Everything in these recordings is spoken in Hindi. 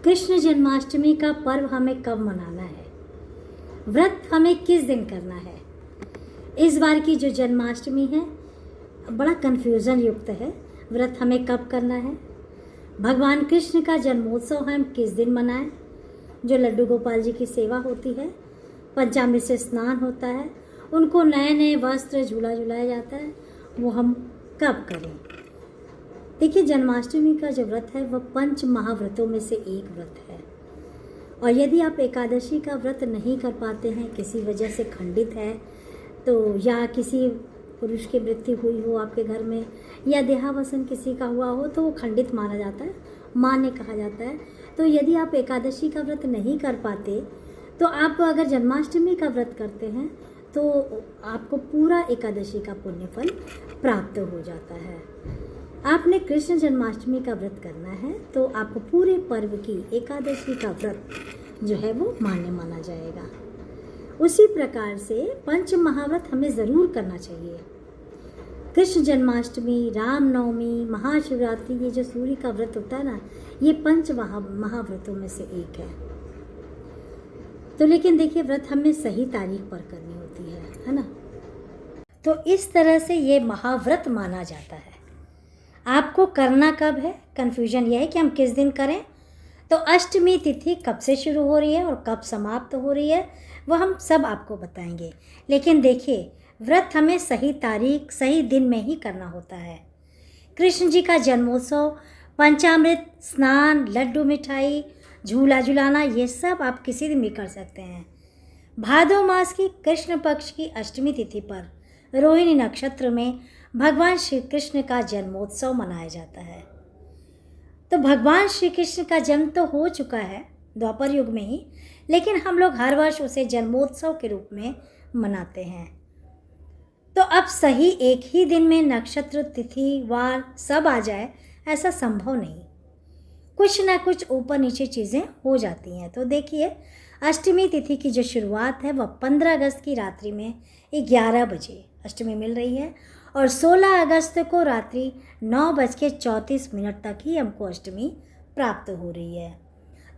कृष्ण जन्माष्टमी का पर्व हमें कब मनाना है, व्रत हमें किस दिन करना है। इस बार की जो जन्माष्टमी है बड़ा कन्फ्यूज़न युक्त है। व्रत हमें कब करना है, भगवान कृष्ण का जन्मोत्सव हम किस दिन मनाएं, जो लड्डू गोपाल जी की सेवा होती है, पंचामृत से स्नान होता है, उनको नए नए वस्त्र झूला झुलाया जाता है, वो हम कब करें। देखिए, जन्माष्टमी का जो व्रत है वह पंच महाव्रतों में से एक व्रत है। और यदि आप एकादशी का व्रत नहीं कर पाते हैं, किसी वजह से खंडित है, तो या किसी पुरुष की मृत्यु हुई हो आपके घर में, या देहावसन किसी का हुआ हो, तो वो खंडित माना जाता है, मान्य कहा जाता है। तो यदि आप एकादशी का व्रत नहीं कर पाते, तो आप अगर जन्माष्टमी का व्रत करते हैं तो आपको पूरा एकादशी का पुण्य फल प्राप्त हो जाता है। आपने कृष्ण जन्माष्टमी का व्रत करना है तो आपको पूरे पर्व की एकादशी का व्रत जो है वो मान्य माना जाएगा। उसी प्रकार से पंच महाव्रत हमें ज़रूर करना चाहिए। कृष्ण जन्माष्टमी, रामनवमी, महाशिवरात्रि, ये जो सूर्य का व्रत होता है ना, ये पंच महाव्रतों में से एक है। तो लेकिन देखिए, व्रत हमें सही तारीख पर करनी होती है ना। तो इस तरह से ये महाव्रत माना जाता है। आपको करना कब है, कन्फ्यूजन यह है कि हम किस दिन करें। तो अष्टमी तिथि कब से शुरू हो रही है और कब समाप्त हो रही है, वह हम सब आपको बताएंगे। लेकिन देखिए, व्रत हमें सही तारीख, सही दिन में ही करना होता है। कृष्ण जी का जन्मोत्सव, पंचामृत, स्नान, लड्डू मिठाई, झूला झुलाना, ये सब आप किसी दिन भी कर सकते हैं। भादो मास की कृष्ण पक्ष की अष्टमी तिथि पर रोहिणी नक्षत्र में भगवान श्री कृष्ण का जन्मोत्सव मनाया जाता है। तो भगवान श्री कृष्ण का जन्म तो हो चुका है द्वापर युग में ही, लेकिन हम लोग हर वर्ष उसे जन्मोत्सव के रूप में मनाते हैं। तो अब सही एक ही दिन में नक्षत्र, तिथि, वार सब आ जाए, ऐसा संभव नहीं। कुछ ना कुछ ऊपर नीचे चीज़ें हो जाती हैं। तो देखिए, अष्टमी तिथि की जो शुरुआत है वह 15 अगस्त की रात्रि में 11 बजे अष्टमी मिल रही है, और 16 अगस्त को रात्रि 9:34 तक ही हमको अष्टमी प्राप्त हो रही है।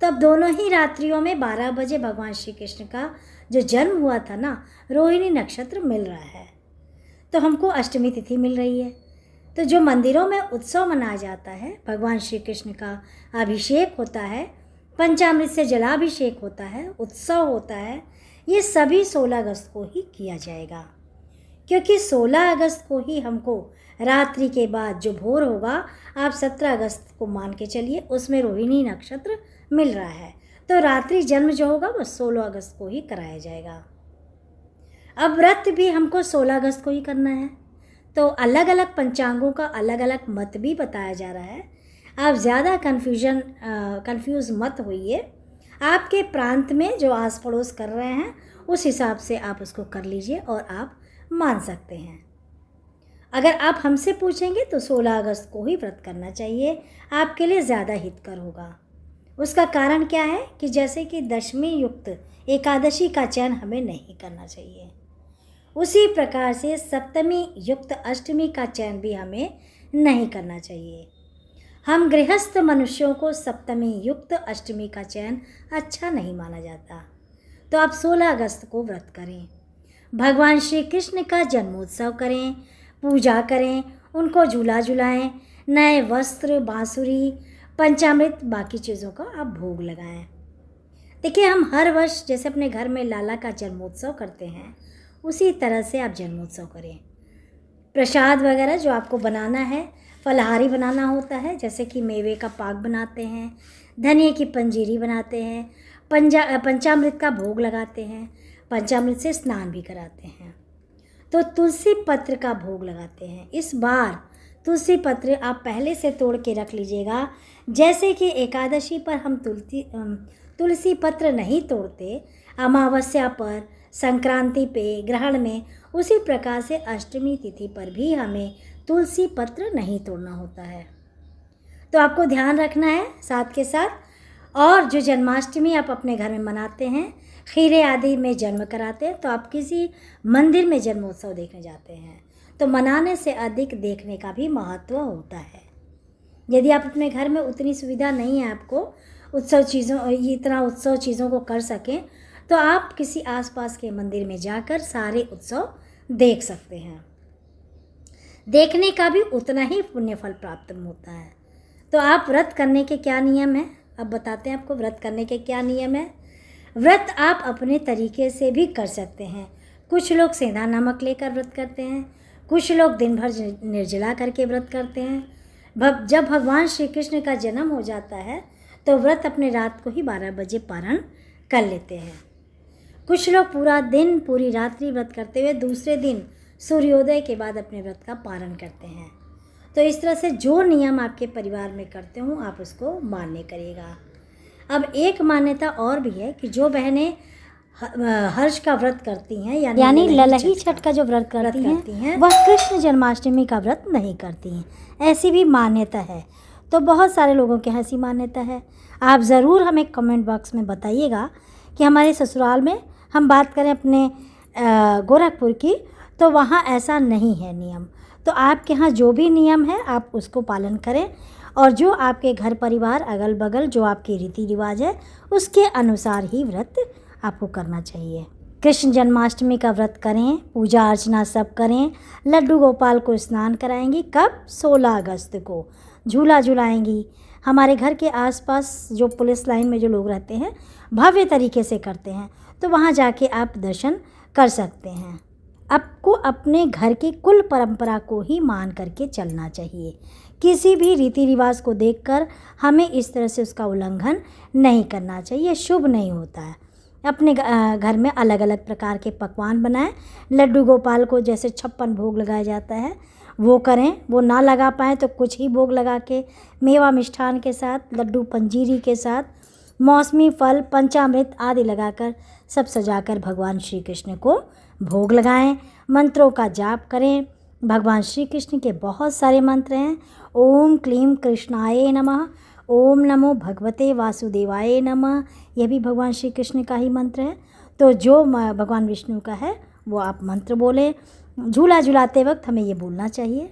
तो अब दोनों ही रात्रियों में 12 बजे भगवान श्री कृष्ण का जो जन्म हुआ था ना, रोहिणी नक्षत्र मिल रहा है, तो हमको अष्टमी तिथि मिल रही है। तो जो मंदिरों में उत्सव मनाया जाता है, भगवान श्री कृष्ण का अभिषेक होता है, पंचामृत से जलाभिषेक होता है, उत्सव होता है, ये सभी 16 अगस्त को ही किया जाएगा। क्योंकि 16 अगस्त को ही हमको रात्रि के बाद जो भोर होगा, आप 17 अगस्त को मान के चलिए, उसमें रोहिणी नक्षत्र मिल रहा है। तो रात्रि जन्म जो होगा वो 16 अगस्त को ही कराया जाएगा। अब व्रत भी हमको 16 अगस्त को ही करना है। तो अलग अलग पंचांगों का अलग अलग मत भी बताया जा रहा है। आप ज़्यादा कंफ्यूज मत होइए। आपके प्रांत में जो आस पड़ोस कर रहे हैं, उस हिसाब से आप उसको कर लीजिए और आप मान सकते हैं। अगर आप हमसे पूछेंगे तो 16 अगस्त को ही व्रत करना चाहिए, आपके लिए ज़्यादा हितकर होगा। उसका कारण क्या है कि जैसे कि दशमी युक्त एकादशी का चयन हमें नहीं करना चाहिए, उसी प्रकार से सप्तमी युक्त अष्टमी का चयन भी हमें नहीं करना चाहिए। हम गृहस्थ मनुष्यों को सप्तमी युक्त अष्टमी का चयन अच्छा नहीं माना जाता। तो आप 16 अगस्त को व्रत करें, भगवान श्री कृष्ण का जन्मोत्सव करें, पूजा करें, उनको झूला झुलाएं, नए वस्त्र, बांसुरी, पंचामृत, बाकी चीज़ों का आप भोग लगाएं। देखिए, हम हर वर्ष जैसे अपने घर में लाला का जन्मोत्सव करते हैं, उसी तरह से आप जन्मोत्सव करें। प्रसाद वगैरह जो आपको बनाना है, फलाहारी बनाना होता है, जैसे कि मेवे का पाक बनाते हैं, धनिए की पंजीरी बनाते हैं, पंचामृत का भोग लगाते हैं, पंचामृत से स्नान भी कराते हैं। तो तुलसी पत्र का भोग लगाते हैं। इस बार तुलसी पत्र आप पहले से तोड़ के रख लीजिएगा। जैसे कि एकादशी पर हम तुलसी पत्र नहीं तोड़ते, अमावस्या पर, संक्रांति पे, ग्रहण में, उसी प्रकार से अष्टमी तिथि पर भी हमें तुलसी पत्र नहीं तोड़ना होता है। तो आपको ध्यान रखना है साथ के साथ। और जो जन्माष्टमी आप अपने घर में मनाते हैं, खीरे आदि में जन्म कराते हैं, तो आप किसी मंदिर में जन्मोत्सव देखने जाते हैं, तो मनाने से अधिक देखने का भी महत्व होता है। यदि आप अपने घर में उतनी सुविधा नहीं है आपको, उत्सव चीज़ों को कर सकें, तो आप किसी आसपास के मंदिर में जाकर सारे उत्सव देख सकते हैं। देखने का भी उतना ही पुण्य फल प्राप्त होता है। तो आप व्रत करने के क्या नियम हैं, अब बताते हैं आपको व्रत करने के क्या नियम है। व्रत आप अपने तरीके से भी कर सकते हैं। कुछ लोग सेंधा नमक लेकर व्रत करते हैं, कुछ लोग दिन भर निर्जला करके व्रत करते हैं। जब भगवान श्री कृष्ण का जन्म हो जाता है तो व्रत अपने रात को ही 12 बजे पारण कर लेते हैं। कुछ लोग पूरा दिन पूरी रात्रि व्रत करते हुए दूसरे दिन सूर्योदय के बाद अपने व्रत का पारण करते हैं। तो इस तरह से जो नियम आपके परिवार में करते हो आप उसको मान्य करिएगा। अब एक मान्यता और भी है कि जो बहनें हर्ष का व्रत करती हैं यानी ललही छठ का जो व्रत करती हैं वह कृष्ण जन्माष्टमी का व्रत नहीं करती हैं, ऐसी भी मान्यता है। तो बहुत सारे लोगों के यहाँ ऐसी मान्यता है। आप ज़रूर हमें कमेंट बॉक्स में बताइएगा कि हमारे ससुराल में, हम बात करें अपने गोरखपुर की, तो वहाँ ऐसा नहीं है नियम। तो आपके यहाँ जो भी नियम है आप उसको पालन करें, और जो आपके घर परिवार अगल बगल जो आपके रीति रिवाज है उसके अनुसार ही व्रत आपको करना चाहिए। कृष्ण जन्माष्टमी का व्रत करें, पूजा अर्चना सब करें। लड्डू गोपाल को स्नान कराएंगी, कब? 16 अगस्त को। झूला झुलाएंगी। हमारे घर के आसपास जो पुलिस लाइन में जो लोग रहते हैं भव्य तरीके से करते हैं, तो वहाँ जाके आप दर्शन कर सकते हैं। आपको अपने घर की कुल परंपरा को ही मान करके चलना चाहिए। किसी भी रीति रिवाज को देखकर हमें इस तरह से उसका उल्लंघन नहीं करना चाहिए, शुभ नहीं होता है। अपने घर में अलग अलग प्रकार के पकवान बनाएं। लड्डू गोपाल को जैसे 56 भोग लगाया जाता है वो करें। वो ना लगा पाएँ तो कुछ ही भोग लगा के मेवा मिष्ठान के साथ, लड्डू पंजीरी के साथ, मौसमी फल, पंचामृत आदि लगाकर सब सजाकर भगवान श्री कृष्ण को भोग लगाएं। मंत्रों का जाप करें। भगवान श्री कृष्ण के बहुत सारे मंत्र हैं। ओम क्लीम कृष्णाय नमः, ओम नमो भगवते वासुदेवाय नमः, यह भी भगवान श्री कृष्ण का ही मंत्र है। तो जो भगवान विष्णु का है वो आप मंत्र बोलें। झूला झुलाते वक्त हमें ये बोलना चाहिए,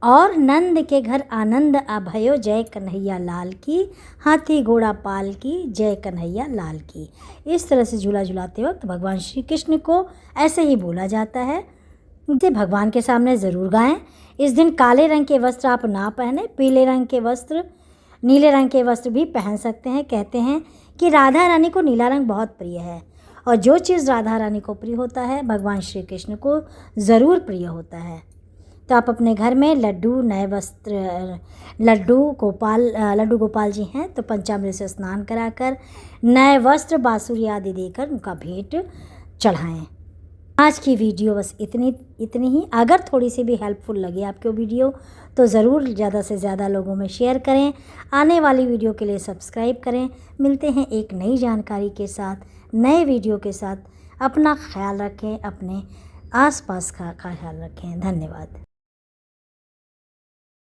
और नंद के घर आनंद अभयो, जय कन्हैया लाल की, हाथी घोड़ा पाल की, जय कन्हैया लाल की। इस तरह से झूला झुलाते वक्त भगवान श्री कृष्ण को ऐसे ही बोला जाता है। इसे भगवान के सामने ज़रूर गाएं। इस दिन काले रंग के वस्त्र आप ना पहने, पीले रंग के वस्त्र, नीले रंग के वस्त्र भी पहन सकते हैं। कहते हैं कि राधा रानी को नीला रंग बहुत प्रिय है, और जो चीज़ राधा रानी को प्रिय होता है भगवान श्री कृष्ण को ज़रूर प्रिय होता है। तो आप अपने घर में लड्डू, नए वस्त्र, लड्डू गोपाल जी हैं तो पंचामृत से स्नान कराकर नए वस्त्र, बांसुरी आदि देकर उनका भेंट चढ़ाएं। आज की वीडियो बस इतनी ही। अगर थोड़ी सी भी हेल्पफुल लगी आपको वीडियो तो ज़रूर ज़्यादा से ज़्यादा लोगों में शेयर करें। आने वाली वीडियो के लिए सब्सक्राइब करें। मिलते हैं एक नई जानकारी के साथ, नए वीडियो के साथ। अपना ख्याल रखें, अपने आसपास का ख्याल रखें। धन्यवाद।